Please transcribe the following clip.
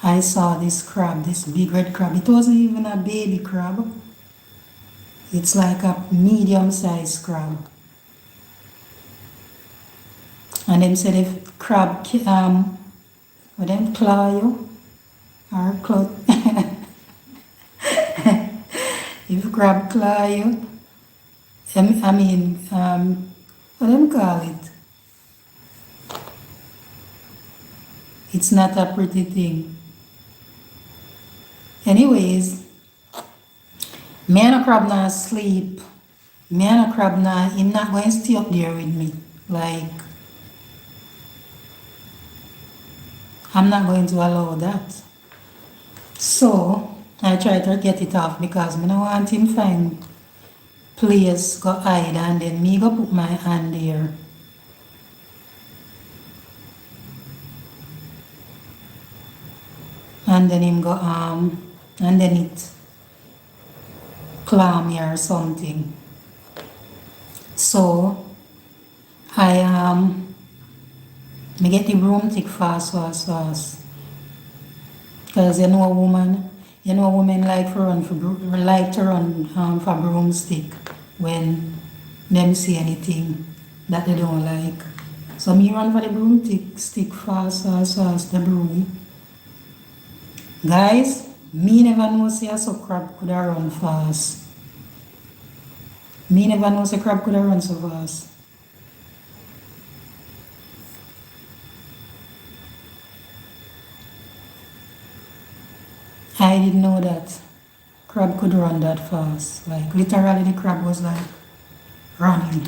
I saw this crab, this big red crab. It wasn't even a baby crab. It's like a medium-sized crab. And them said if crab, would them claw you? Or claw, if crab claw you, what them call it? It's not a pretty thing. Anyways, me and a crab not sleep. Me and a crab not, him not going to stay up there with me. Like, I'm not going to allow that. So, I try to get it off because I don't want him find place go hide and then me go put my hand there. And then him go and then it claw me or something. So I me get the broomstick fast. Cause you know women like to run for broomstick when them see anything that they don't like. So me run for the broomstick fast, the broom. Guys, me never know say a so crab could run fast. Me never know say crab could run so fast. I didn't know that crab could run that fast. Like literally the crab was like running.